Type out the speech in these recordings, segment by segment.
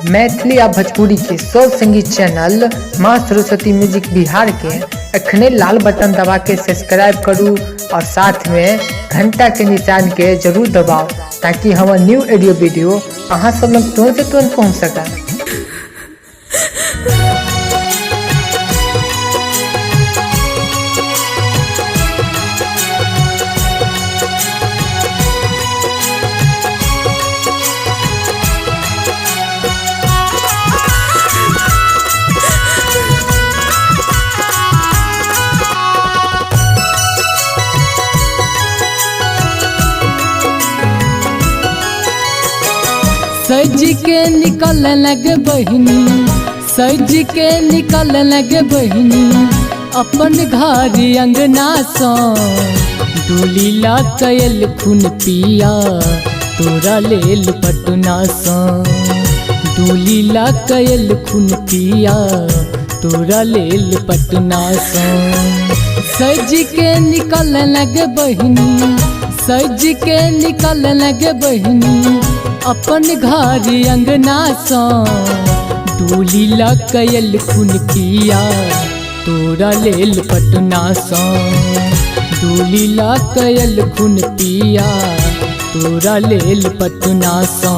मैथिली आ भोजपुरी के सब संगीत चैनल माँ सरस्वती म्यूजिक बिहार के अखने लाल बटन दबा के सब्सक्राइब करू और साथ में घंटा के निशान के जरूर दबाओ ताकि हमारा न्यू ऑडियो वीडियो अहाँ सब लोग तुरंत से तुरंत पहुँच सके। सज के निकल लगे बहिनी, सज के निकल लगे बहिनी, अपन घर अंगना सा डोली ला कयल खून पिया तोरा लेल पटना सा, डोली ला कयल खून पिया तोरा लेल पटना सा। सज के निकल लगे बहिनी, सज के निकल लगे बहिनी, अपन घर अंगना सा डोली ला कयल खून पिया तोरा लेल पटना सा, डोली ला कयल खून पिया तोरा लेल पटना सा।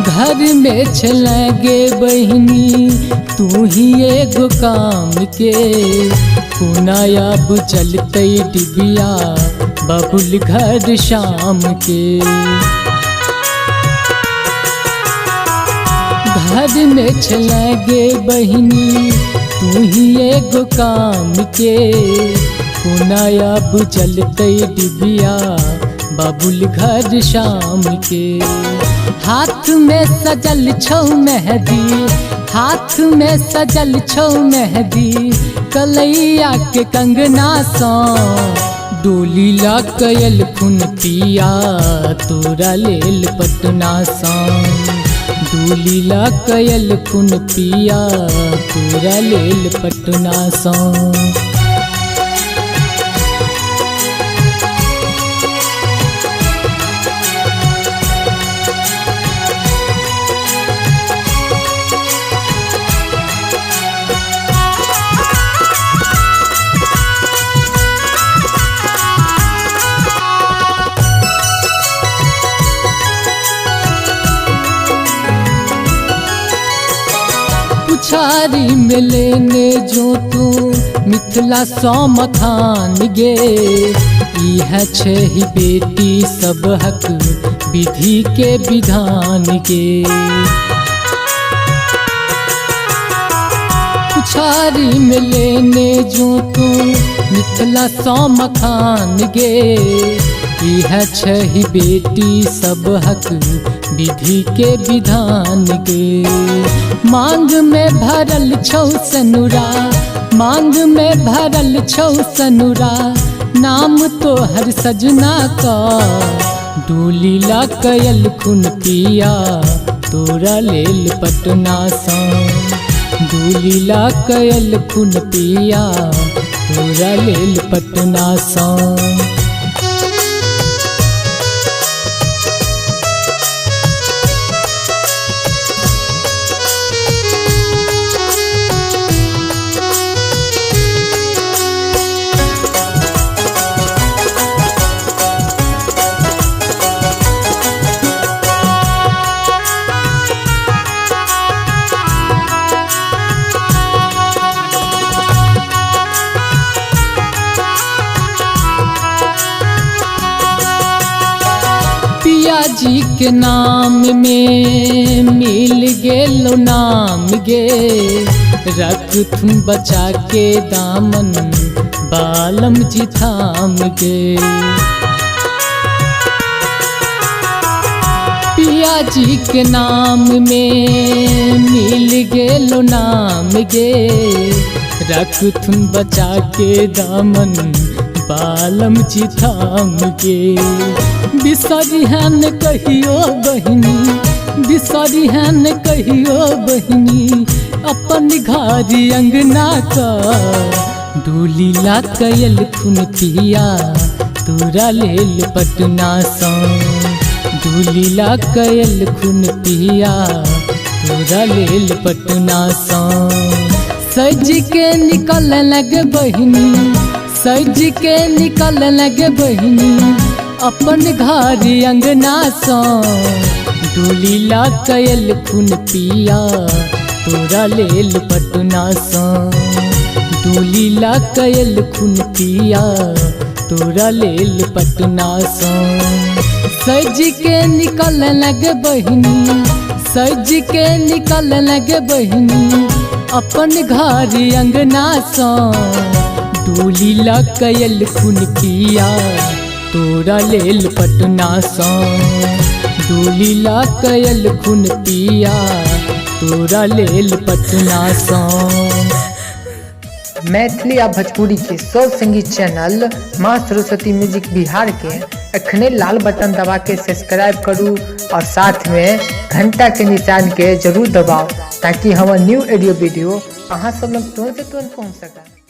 घर में छलगे बहिनी तू ही एगो काम के, पुनायाब चलते डिबिया बबुल घर शाम के। घर में छलगे बहिनी तू ही एगो काम के, पुनायाब चलते डिबिया बबुल घर शाम के। हाथ में सजल छौ मेहंदी, हाथ में सजल छौ मेहंदी, कलैया के कंगना सा डोली ला कयल खून पिया तोरा लेल पटना सा, डोली ला कयल खून पिया तोरा लेल पटना सा। पुछारी में लेने जो तू मिथिला सौ मखान गे, यह छही बेटी सब हक विधि के विधान गे। पुछारी में लेने जो तू मिथिला सौ मखान गे, यह छही बेटी सब हक विधि के विधान गे। मांग में भरल छौ सनुरा, मांग में भरल छौ सनुरा, नाम तो हर सजना का डोली ला कयल खून पिया तोरा लेल पटना सा, डोली ला कयल खून पिया तोरा लेल पटना सा। जी के नाम में मिल गेलो नाम गे, रख तुम बचा के दामन बालम जी थाम गे। मैया जी के नाम में मिल गेलो नाम गे, रखथुन बचा के दामन बालम जी थाम गे। बिसरी हन कहियो बहिनी, बिसरी हन कहियो बहिनी, अपन घारी अंगना का डोली ला कयल खुन पिया, तोरा लेल पटना सा डोली ला कयल खुन पिया, तोरा लेल पटना सा। सज के निकल लगे बहिनी, सज के निकल लगे बहिनी, अपन घारी अंगना सा डोली ला कयल खुन पिया, तोरा लेल पटना सा डोली ला कयल खुन पिया, तोरा लेल पटना सा। सज के निकल लगे बहिनी, सज के निकल लगे बहिनी, अपन घारी अंगना सा डोली ला कयल खुन पिया, तोरा लेल पटना सा डोली ला कयल खुन पिया, तोरा लेल पटना सा। मैथिली आ भोजपुरी के सब संगीत चैनल माँ सरस्वती म्यूजिक बिहार के अखने लाल बटन दबा के सब्सक्राइब करू और साथ में घंटा के निशान के जरूर दबाओ, ताकि हमारा न्यू ऑडियो वीडियो अहाँ सब लोग तुरंत से तुरंत पहुँच सके।